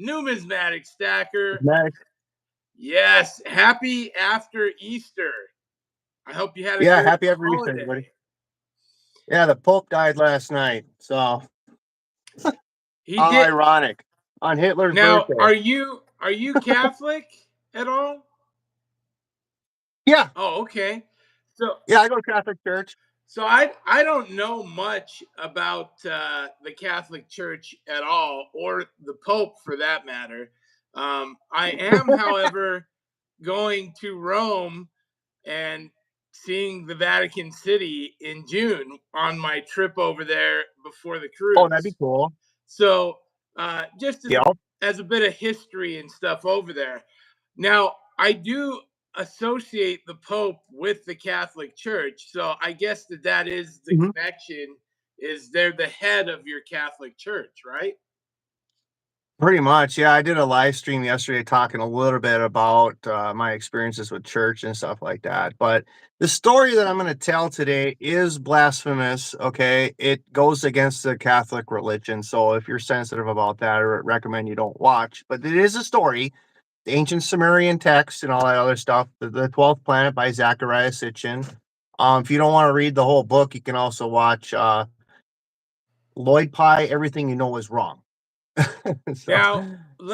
Numismatic Stacker. Nice. Yes, happy after Easter. I hope you had a Yeah, good happy every Easter, holiday. everybody. Yeah, the Pope died last night, so He how did. ironic. On Hitler's Now, birthday. are you Catholic at all? Yeah, Oh, okay. So yeah, I go to Catholic church. So I don't know much about the Catholic Church at all, or the Pope for that matter. I am, however, going to Rome and seeing the Vatican City in June on my trip over there before the Oh, that'd be cruise. cool. So just Yep. as a bit of history and stuff over there. Now, I do associate the Pope with the Catholic Church, so I guess that is the Mhm. connection. Is they're the head of your Catholic Church, right? Pretty much, yeah. I did a live stream yesterday talking a little bit about my experiences with church and stuff like that. But the story that I'm going to tell today is blasphemous. Okay, it goes against the Catholic religion. So if you're sensitive about that, I recommend you don't watch. But it is a story, the ancient Sumerian text and all that other stuff. The 12th Planet by Zachariah Sitchin. If you don't want to read the whole book, you can also watch Lloyd Pye. Everything you know is wrong. so, Now,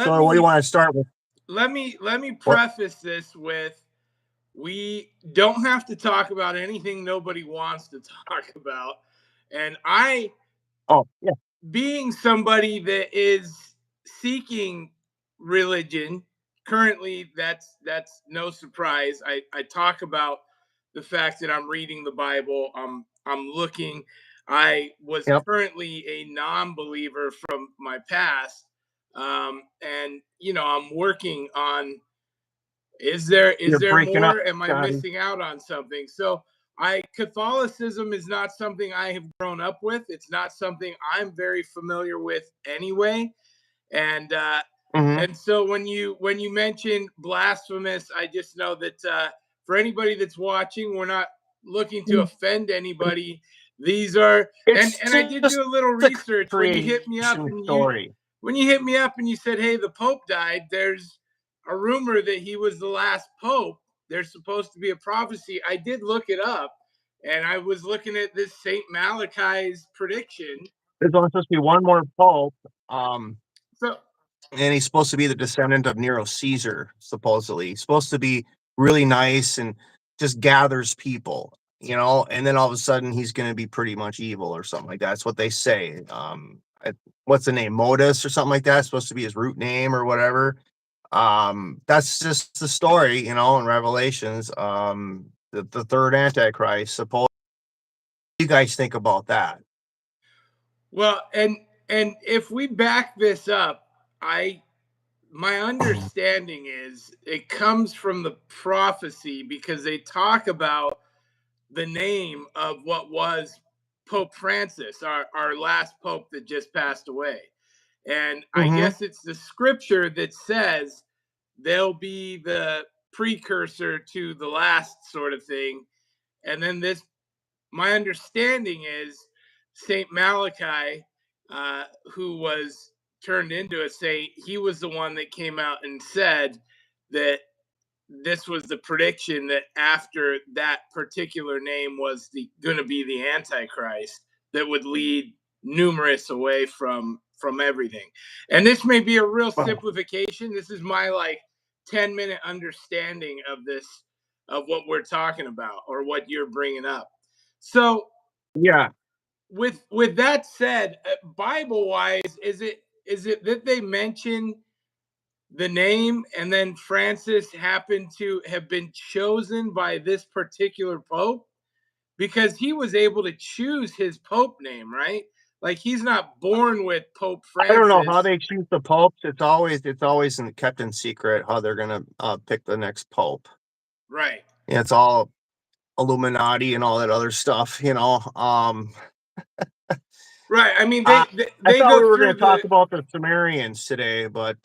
so what do you want to start with? let me What? preface this with, we don't have to talk about anything nobody wants to talk about. And I, Oh, yeah. being somebody that is seeking religion currently, that's no surprise. I talk about the fact that I'm reading the Bible. I'm looking. I was Yep. currently a non-believer from my past, and I'm working on, is there You're breaking up, more? Am I Johnny. missing out on something? So Catholicism is not something I have grown up with. It's not something I'm very familiar with anyway. And Mm-hmm. so when you mention blasphemous, I just know that for anybody that's watching, we're not looking to offend anybody. These are, and It's I did just do a little a research when you hit me up creation and story. you said, hey, the Pope died. There's a rumor that he was the last Pope. There's supposed to be a prophecy. I did look it up, and I was looking at this Saint Malachi's prediction. There's only supposed to be one more pope, So and he's supposed to be the descendant of Nero Caesar. Supposedly, he's supposed to be really nice and just gathers people, and then all of a sudden he's going to be pretty much evil or something like that. That's what they say. What's the name? Modus or something like that. It's supposed to be his root name or whatever. That's just the story, in Revelations. The third Antichrist. Suppose. What do you guys think about that? well, and if we back this up, my understanding is it comes from the prophecy, because they talk about the name of what was Pope Francis, our last pope that just passed away. And I Mm-hmm. guess it's the scripture that says they'll be the precursor to the last sort of thing. And then my understanding is Saint Malachi, who was turned into a saint, he was the one that came out and said that this was the prediction, that after that particular name was going to be the Antichrist that would lead numerous away from everything. And this may be a real simplification. This is my 10-minute understanding of this, of what we're talking about or what you're bringing up. So Yeah. with that said, Bible wise, is it that they mention the name, and then Francis happened to have been chosen by this particular pope? Because he was able to choose his pope name, right? Like, he's not born with Pope I don't know how Francis. they choose the popes. It's always kept in secret how they're gonna pick the next pope. Right. Yeah, it's all Illuminati and all that other stuff. Right. I mean, I they thought we go were going through to talk the. about the Sumerians today, but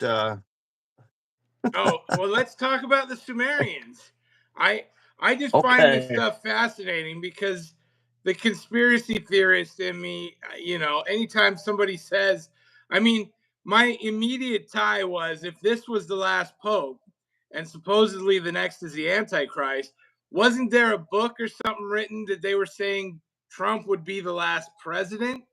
Oh, well, let's talk about the Sumerians. I just find this okay. stuff fascinating, because the conspiracy theorist in me, anytime somebody says, I mean, my immediate tie was, if this was the last pope and supposedly the next is the Antichrist, wasn't there a book or something written that they were saying Trump would be the last president,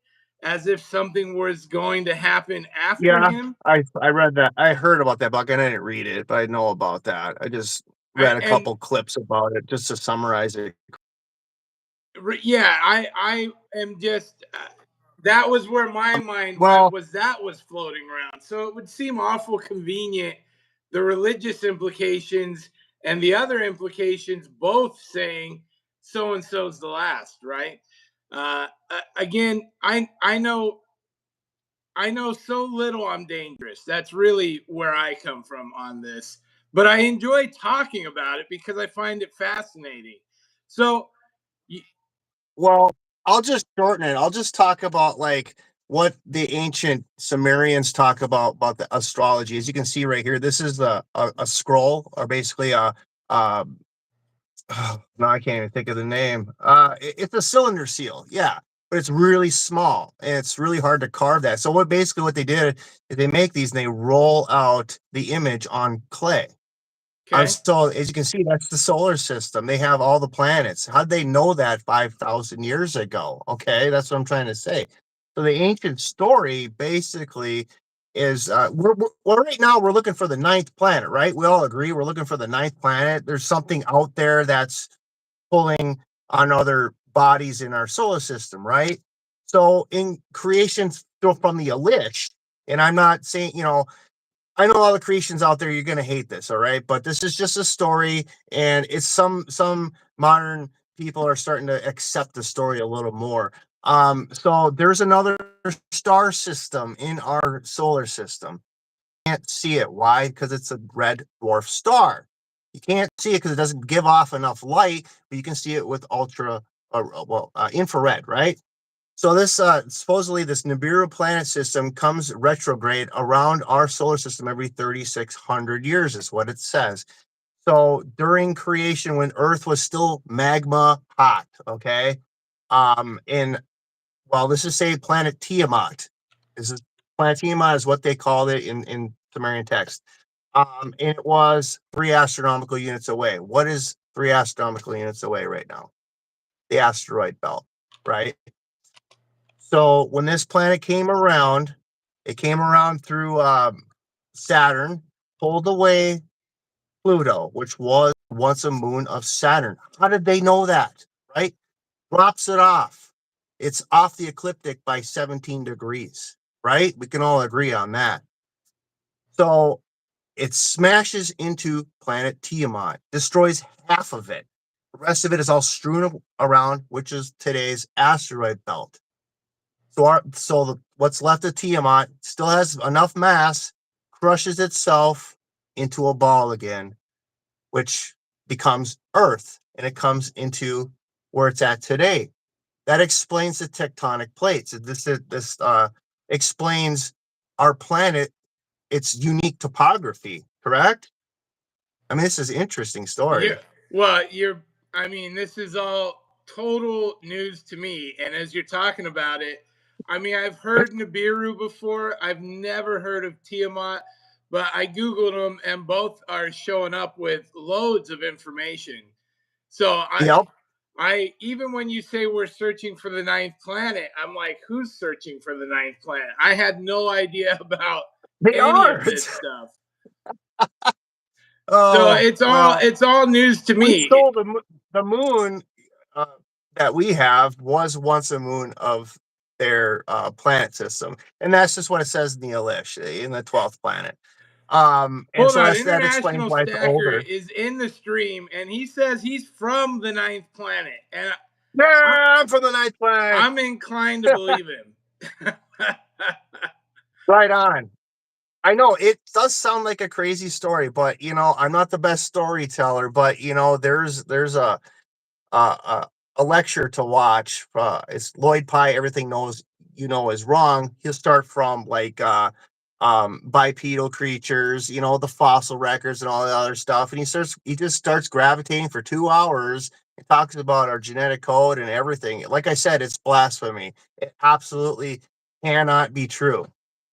as if something was going to happen after Yeah, him? I read that. I heard about that book, and I didn't read it, but I know about that. I just read a And couple clips about it just to summarize it. yeah, I am just that was where my mind went, Well, was that was floating around. So it would seem awful convenient, the religious implications and the other implications both saying so and so's the last, right? Again, I know so little I'm dangerous. That's really where I come from on this. But I enjoy talking about it because I find it fascinating. So, well, I'll just shorten it. I'll just talk about like what the ancient Sumerians talk about the astrology. As you can see right here, this is a scroll, or basically a no, I can't even think of the name. It's a cylinder seal, yeah, but it's really small and it's really hard to carve that. So what they did is they make these and they roll out the image on clay. okay. So as you can see, that's the solar system. They have all the planets. How'd they know that 5,000 years ago? Okay, that's what I'm trying to say. So the ancient story basically is well, right now we're looking for the ninth planet, right? We all agree we're looking for the ninth planet. There's something out there that's pulling on other bodies in our solar system, right? So in creation, still from the Elish, and I'm not saying, I know all the creations out there, you're gonna hate this, all right? But this is just a story, and it's some modern people are starting to accept the story a little more. So there's another star system in our solar system. Can't see it. Why? Because it's a red dwarf star. You can't see it because it doesn't give off enough light, but you can see it with infrared, right? So this supposedly this Nibiru planet system comes retrograde around our solar system every 3,600 years, is what it says. So during creation, when Earth was still magma hot, okay, in well, let's just say planet Tiamat. This is planet Tiamat is what they called it in Sumerian text. And it was 3 astronomical units away. What is 3 astronomical units away right now? The asteroid belt, right? So when this planet came around, it came around through Saturn, pulled away Pluto, which was once a moon of Saturn. How did they know that? Right? Drops it off. It's off the ecliptic by 17 degrees, right? We can all agree on that. So it smashes into planet Tiamat, destroys half of it. The rest of it is all strewn around, which is today's asteroid belt. What's left of Tiamat still has enough mass, crushes itself into a ball again, which becomes Earth, and it comes into where it's at today. That explains the tectonic plates. This explains our planet, its unique topography. Correct? I mean, this is an interesting Yeah. story. Well, I mean, this is all total news to me. And as you're talking about it, I mean, I've heard Nibiru before. I've never heard of Tiamat, but I Googled them and both are showing up with loads of information. So Yep, even when you say we're searching for the ninth planet, I'm like, who's searching for the ninth planet? I had no idea about they any are. of this stuff. So Oh well, it's all news to we me. stole the moon uh, that we have was once a moon of their planet system, and that's just what it says in the Elish, in the 12th planet. And Hold so on, that explains International why it's Stacker older. is in the stream and he says he's from the ninth planet. And I, Yeah, I'm from the ninth planet. I'm inclined to believe him. Right on. I know it does sound like a crazy story, but I'm not the best storyteller. But there's a a lecture to watch. It's Lloyd Pye. Everything knows is wrong. He'll start from like bipedal creatures, the fossil records and all the other stuff, and he just starts gravitating for 2 hours. He talks about our genetic code and everything. Like I said, it's blasphemy. It absolutely cannot be true.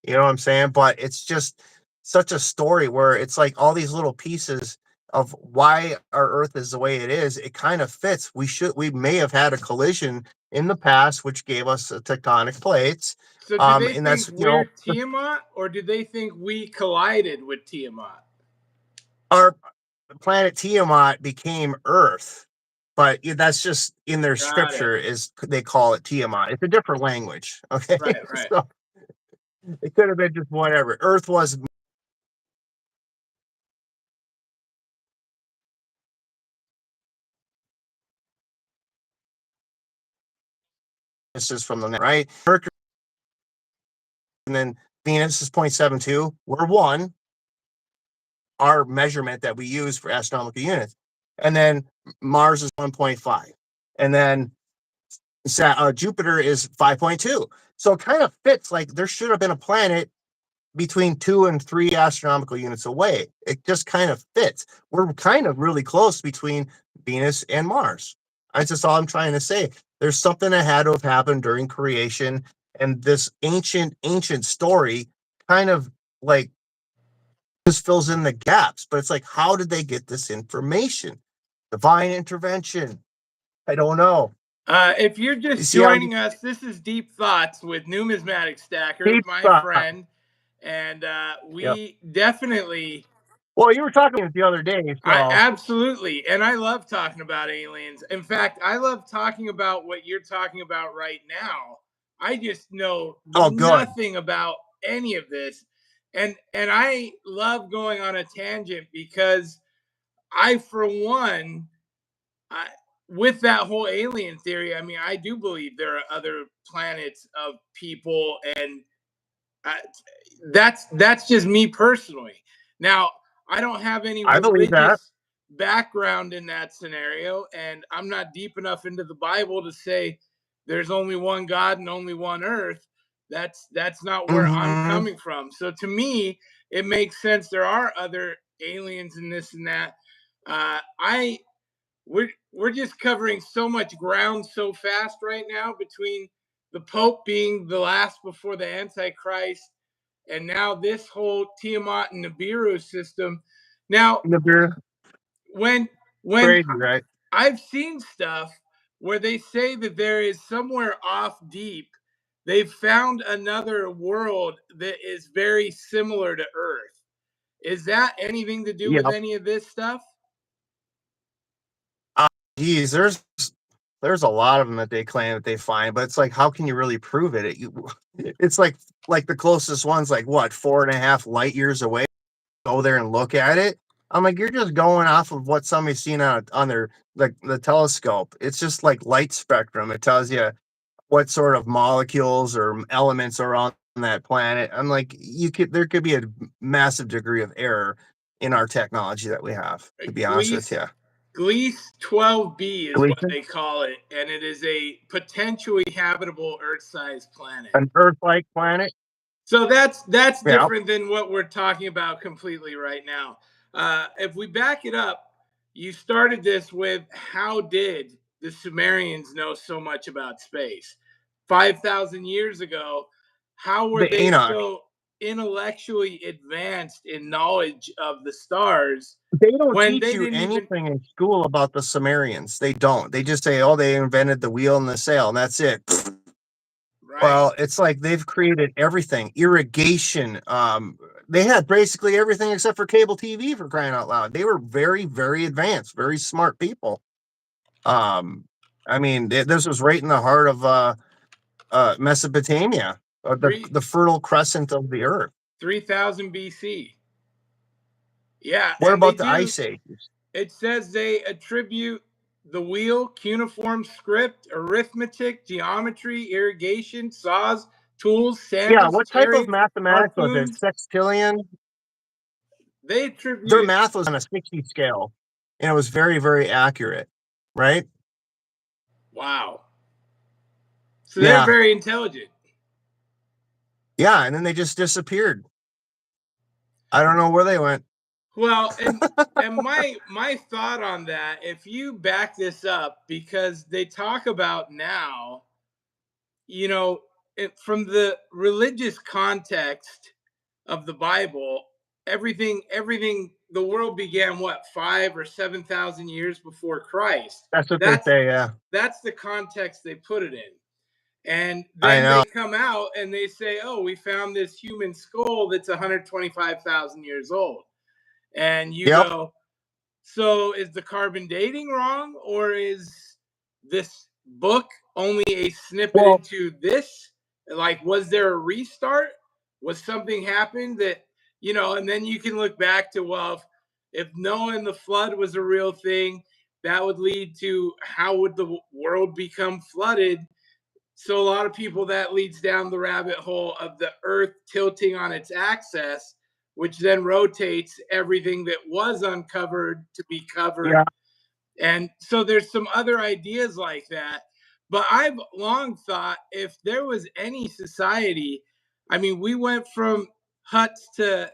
You know what I'm saying? But it's just such a story where it's like all these little pieces of why our Earth is the way it is. It kind of fits. We may have had a collision in the past, which gave us tectonic plates. So do they And think that's, we're Tiamat, or do they think we collided with Tiamat? our planet Tiamat became Earth, but that's just in their Got it. scripture is they call it Tiamat. It's a different language. Okay. Right, right. So it could have been just whatever. Earth was from the right. Mercury and then Venus is 0.72. We're one, our measurement that we use for astronomical units. And then Mars is 1.5. And then Jupiter is 5.2. So it kind of fits like there should have been a planet between 2 and 3 astronomical units away. It just kind of fits. We're kind of really close between Venus and Mars. That's just all I'm trying to say. There's something that had to have happened during creation, and this ancient story kind of like just fills in the gaps. But it's like, how did they get this information? Divine intervention. I don't know. If you're You just see how joining us, this is Deep Thoughts with Numismatic Stacker, deep my thought. friend, and Yep. we definitely, Well, you were talking the other day, I so absolutely, and I love talking about aliens. In fact, I love talking about what you're talking about right now. I just know oh, good. nothing about any of this, and I love going on a tangent because I, for one, I, with that whole alien theory, I mean, I do believe there are other planets of people, and I, that's just me personally. Now, I don't have any I believe that. religious background in that scenario, and I'm not deep enough into the Bible to say there's only one God and only one Earth. That's not where I'm Mm-hmm. coming from. So to me, it makes sense. There are other aliens and this and that. I we're just covering so much ground so fast right now between the Pope being the last before the Antichrist, and now this whole Tiamat and Nibiru system. Now, The when when crazy, right? I've seen stuff where they say that there is somewhere off deep, they've found another world that is very similar to Earth. Is that anything to do with Yeah. any of this stuff? Geez, there's a lot of them that they claim that they find, but it's like, how can you really prove it? It's like the closest one's like what 4.5 light years away. Go there and look at it. I'm like, you're just going off of what somebody's seen on their like the telescope. It's just like light spectrum. It tells you what sort of molecules or elements are on that planet. I'm like, there could be a massive degree of error in our technology that we have, to be honest with Gliese you. Gliese 12b is what Gleason, they call it, and it is a potentially habitable Earth-sized planet. an Earth-like planet. So that's Yeah, different than what we're talking about completely right now. If we back it up, you started this with how did the Sumerians know so much about space? 5,000 years ago, how were the they Enoch. so intellectually advanced in knowledge of the stars They don't when teach they you didn't even, anything in school about the Sumerians. They don't. They just say, "Oh, they invented the wheel and the sail, and that's it." right? Well, it's like they've created everything. Irrigation. They had basically everything except for cable TV for crying out loud. They were very, very advanced, very smart people. Um, I mean, this was right in the heart of Mesopotamia, Three the fertile crescent of the earth. 3000 BC. Yeah, What and they about the do. ice ages? It says they attribute the wheel, cuneiform script, arithmetic, geometry, irrigation, saws, tools, Yeah, sandals, what type of chariots, mathematics was it? harpoons. Sextillion? They Their attribute, math was on a 60 scale, and it was very, very accurate, right? wow. So they're Yeah, very intelligent. yeah, and then they just disappeared. I don't know where they went. Well, and my thought on that, if you back this up, because they talk about now, you know, from the religious context of the Bible, everything, the world began what, 5 or 7,000 years before Christ. That's what they That's say. Yeah, that's the context they put it in. And I then know. they come out and they say, "Oh, we found this human skull that's 125,000 years old." And you Yep. go, "So is the carbon dating wrong, or is this book only a snippet Well, into this? Like, was there a restart? Was something happened that, and then you can look back to, well, if Noah and the flood was a real thing, that would lead to how would the world become flooded? So a lot of people, that leads down the rabbit hole of the earth tilting on its axis, which then rotates everything that was uncovered to be covered. yeah. And so there's some other ideas like that. But I've long thought, if there was any society, I mean, we went from huts to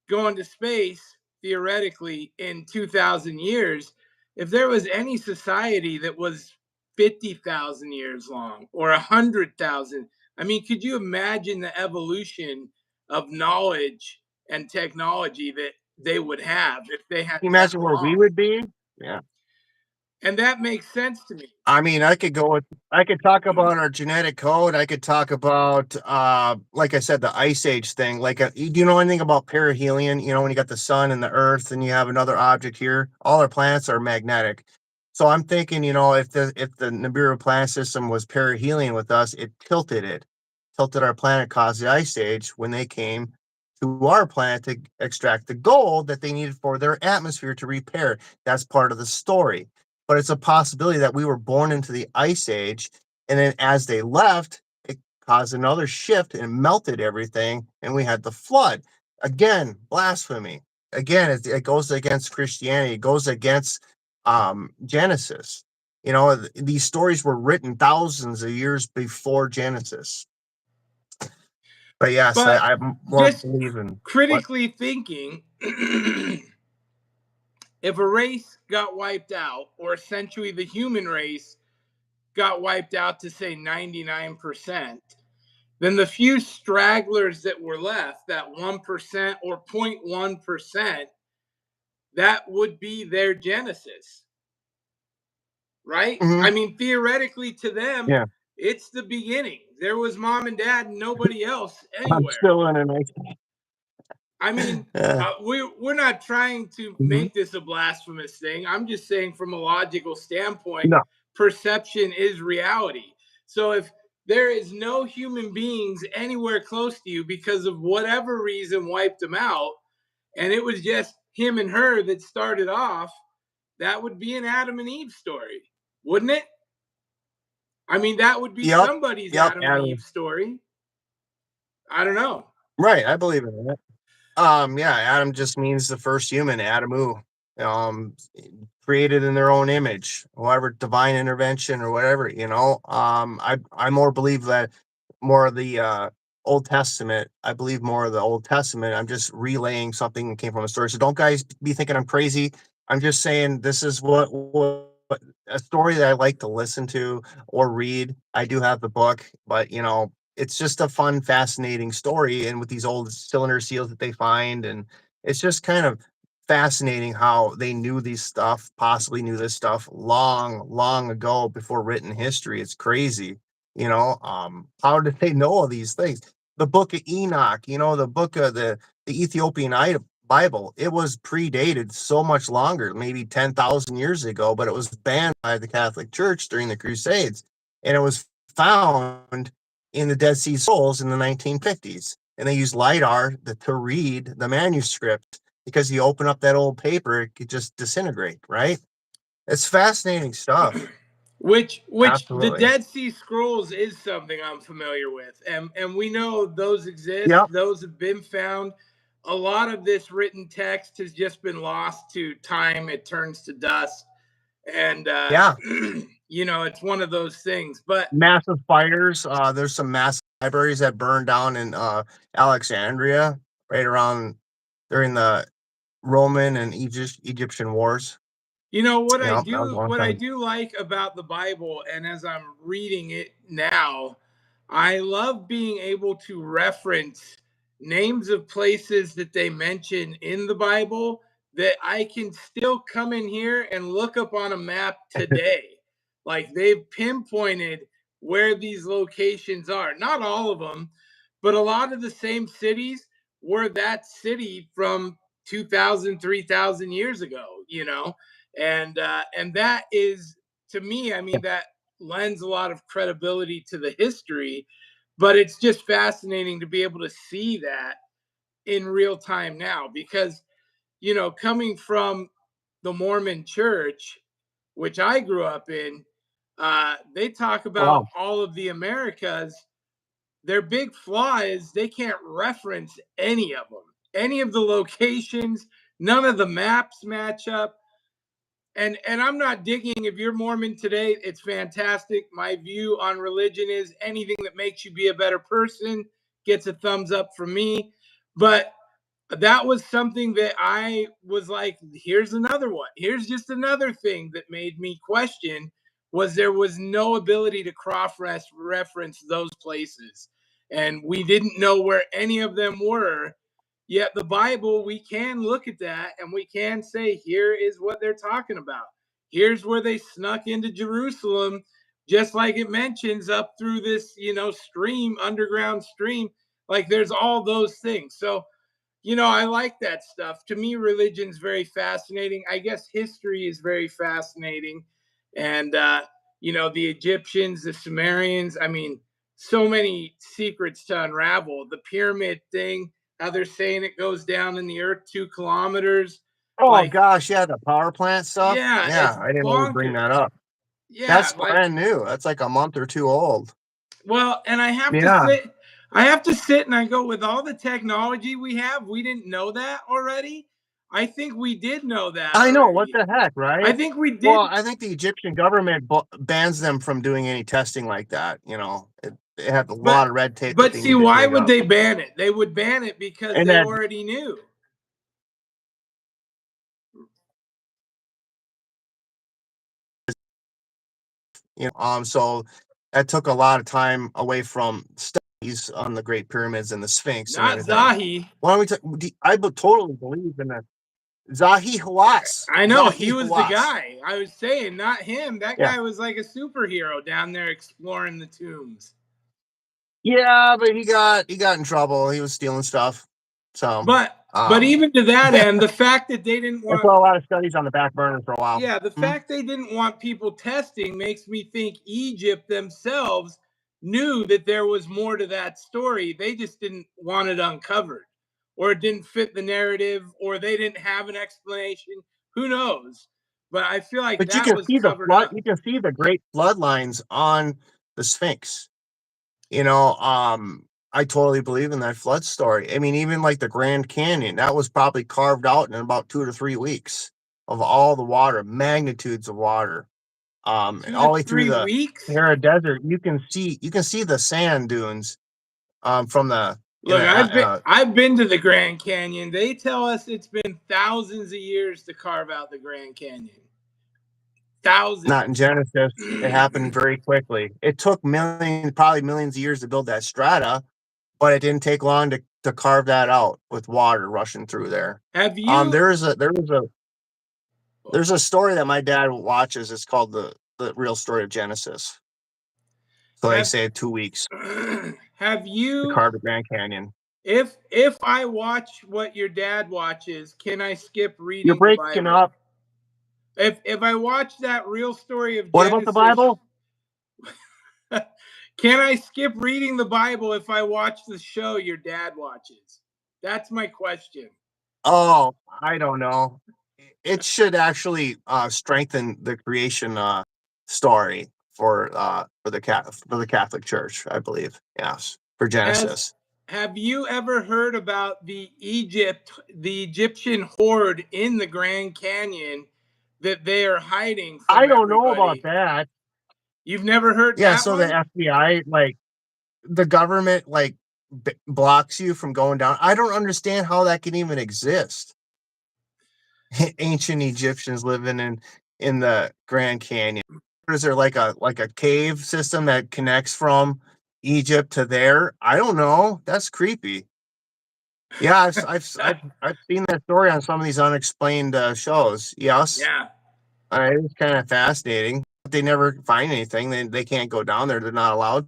going to space theoretically in 2,000 years. If there was any society that was 50,000 years long or 100,000, I mean, could you imagine the evolution of knowledge and technology that they would have if they had Can you that imagine where we long? would be? Yeah. And that makes sense to me. I mean, I could talk about our genetic code. I could talk about, like I said, the ice age thing. Like, do you know anything about perihelion? You know, when you got the sun and the earth and you have another object here, all our planets are magnetic. So I'm thinking, if the Nibiru planet system was perihelion with us, tilted our planet, caused the ice age when they came to our planet to extract the gold that they needed for their atmosphere to repair. That's part of the story, but it's a possibility that we were born into the ice age, and then as they left, it caused another shift and melted everything, and we had the flood. Again, blasphemy. Again, it goes against Christianity. It goes against Genesis. These stories were written thousands of years before Genesis. But yes, But I'm more just believing what. critically thinking, if a race got wiped out, or essentially the human race got wiped out to say 99%, then the few stragglers that were left, that 1% or 0.1%, that would be their genesis, right? Mhm. I mean, theoretically, to them, Yeah, it's the beginning. There was mom and dad and nobody else I'm anywhere. still in a nice. I mean, we're not trying to Mhm. make this a blasphemous thing. I'm just saying, from a logical standpoint, No. perception is reality. So if there is no human beings anywhere close to you because of whatever reason wiped them out, and it was just him and her that started off, that would be an Adam and Eve story, wouldn't it? I mean, that would be Yep. somebody's Yep. Adam and Eve Adam. story. I don't know. Right. I believe in that. Yeah, Adam just means the first human, Adamu, um, created in their own image, whatever divine intervention or whatever, I more believe that more of the Old Testament. I believe more of the Old Testament. I'm just relaying something that came from a story. So don't guys be thinking I'm crazy. I'm just saying this is what a story that I like to listen to or read. I do have the book, but it's just a fun, fascinating story. And with these old cylinder seals that they find, and it's just kind of fascinating how they knew these stuff, possibly knew this stuff long, long ago before written history. It's crazy. How did they know all these things? The book of Enoch, the book of the Ethiopian Bible, it was predated so much longer, maybe 10,000 years ago, but it was banned by the Catholic Church during the Crusades. And it was found in the Dead Sea Scrolls in the 1950s. And they used LIDAR to read the manuscript because you open up that old paper, it could just disintegrate, right? It's fascinating stuff. Which the Absolutely. Dead Sea Scrolls is something I'm familiar with, and we know those exist. Yep. Those have been found. A lot of this written text has just been lost to time. It turns to dust, and Yeah. it's one of those things. But Massive fires. There's some massive libraries that burned down in Alexandria right around during the Roman and Egyptian wars. what I Yep, that was a do long what I time. do like about the Bible, and as I'm reading it now, I love being able to reference names of places that they mention in the Bible that I can still come in here and look up on a map today. Like they've pinpointed where these locations are. Not all of them, but a lot of the same cities were that city from 2000, 3000 years ago, you know? And that is, to me, I mean, that lends a lot of credibility to the history, but it's just fascinating to be able to see that in real time now because, you know, coming from the Mormon church, which I grew up in, they talk about Wow. all of the Americas. Their big flaw is they can't reference any of them, any of the locations. None of the maps match up. And I'm not digging. If you're Mormon today, it's fantastic. My view on religion is anything that makes you be a better person gets a thumbs up from me. But that was something that I was like, here's another one. Here's just another thing that made me question was there was no ability to cross reference those places. And we didn't know where any of them were. Yet the Bible, we can look at that and we can say, here is what they're talking about. Here's where they snuck into Jerusalem, just like it mentions up through this, you know, stream, underground stream. Like there's all those things. So, you know, I like that stuff. To me, religion's very fascinating. I guess history is very fascinating. And, you know, the Egyptians, the Sumerians, I mean, so many secrets to unravel. The pyramid thing, how they're saying it goes down in the earth 2 kilometers. Oh Like, gosh, yeah, the power plant stuff. yeah, Yeah, it's I didn't know you'd bring that bonkers. up. Yeah, That's like, brand new. That's like a month or two old. well, and Yeah, I have to sit and I go, with all the technology we have, we didn't know that already. I think we did know that I know. What already. the heck, I right? think we Well, did. I think the Egyptian government bans them from doing any testing like that. You know, it had a But lot of red tape that but they see, need to why dig would up. they ban it? They would ban it because And they that, already knew. so that took a lot of time away from studies on the Great Pyramids and the Sphinx and Not everything. Zahi. Why don't we? Totally believe in that. Zahi Hawass. I know he Zahi was the Hawass. guy. I was saying, not him. That Yeah. guy was like a superhero down there exploring the tombs. Yeah, but he got in trouble. He was stealing stuff. So But um even to that end, the fact that they didn't I want, saw a lot of studies on the back burner for a while. yeah, the Hmm? fact they didn't want people testing makes me think Egypt themselves knew that there was more to that story. They just didn't want it uncovered, or it didn't fit the narrative, or they didn't have an explanation. Who knows? But I feel like But you that can was see the covered flood, up. you can see the great floodlines on the Sphinx. You know, I totally believe in that flood story. I mean, even like the Grand Canyon, that was probably carved out in about 2 to 3 weeks of all the water, magnitudes of water. And two all to the way through three the weeks. Sahara Desert, you can see the sand dunes from the in Look, the I've been to the Grand Canyon. They tell us it's been thousands of years to carve out the Grand Canyon. not in Thousands. Genesis. It happened very quickly. It took millions, probably millions of years to build that strata, but it didn't take long to carve that out with water rushing through there. Have you? There's a story that my dad watches. It's called the real story of Genesis. So they Have say 2 weeks have to you? carve the Grand Canyon. If I watch what your dad watches, can I skip You're reading the breaking Bible? up. If I watch that real story of What about the Genesis, Bible? can I skip reading the Bible if I watch the show your dad watches? That's my question. Oh, I don't know. It should actually strengthen the creation story for the Catholic Church, I believe. Yes, for As Genesis. Have you ever heard about the Egyptian horde in the Grand Canyon that they are hiding I from don't know about everybody? that. You've never heard Yeah, that so the one? FBI, like the government, like blocks you from going down. I don't understand how that can even exist. Ancient Egyptians living in the Grand Canyon. Is there like a cave system that connects from Egypt to there. I don't know. That's creepy. Yeah, I've seen that story on some of these unexplained shows. Yes, Yeah. it's kind of fascinating. But they never find anything. They can't go down there. They're not allowed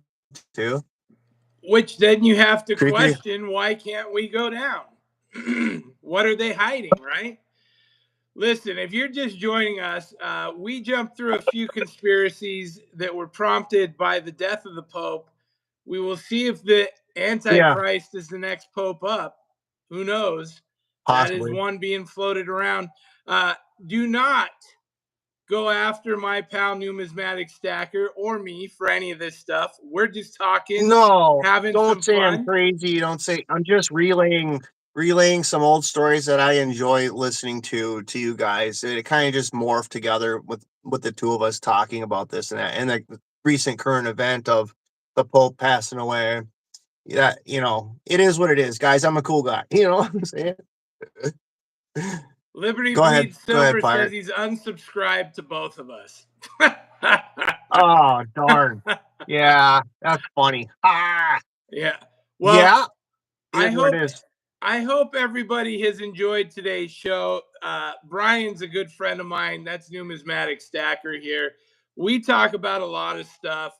to. Which then you have to Creepy. question, why can't we go down? What are they hiding, right? Listen, if you're just joining us, we jumped through a few conspiracies that were prompted by the death of the Pope. We will see if the Yeah, Antichrist is the next Pope up. Who knows? That is possibly. one being floated around. Uh, do not go after my pal Numismatic Stacker or me for any of this stuff. We're just talking, No, having don't some say I'm fun. crazy. Don't say I'm just relaying some old stories that I enjoy listening to you guys. It kind of just morphed together with the two of us talking about this and that, and the recent current event of the Pope passing away. Yeah, it is what it is, guys. I'm a cool guy. You know what I'm saying? Liberty Go ahead. Bleeds Go ahead, Silver says Pirate. he's unsubscribed to both of us. Oh, darn. Yeah, that's funny. Ah, Yeah. Well, yeah, I is what it hope is. I hope everybody has enjoyed today's show. Brian's a good friend of mine. That's Numismatic Stacker here. We talk about a lot of stuff,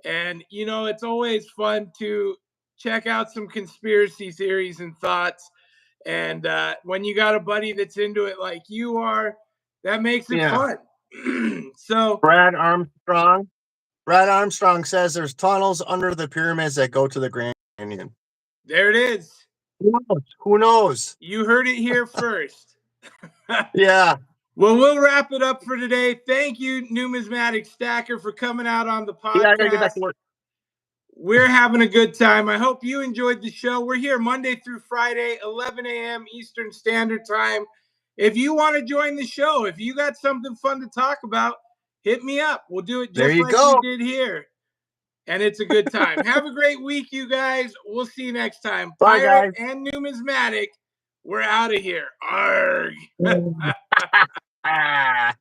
and it's always fun to check out some conspiracy theories and thoughts. And when you got a buddy that's into it like you are, that makes it Yeah. fun. So Brad Armstrong. Brad Armstrong says there's tunnels under the pyramids that go to the Grand Canyon. there it is. Who knows? Who knows? You heard it here first. Yeah. Well, we'll wrap it up for today. Thank you, Numismatic Stacker, for coming out on the Yeah, I gotta get back podcast. to work. We're having a good time. I hope you enjoyed the show. We're here Monday through Friday, 11 a.m. Eastern Standard Time. If you want to join the show, if you got something fun to talk about, hit me up. We'll do it There just you like we go. did here. And it's a good time. Have a great week, you guys. We'll see you next time. Bye, Pirate guys. and Numismatic, we're out of here. Arg. Ah.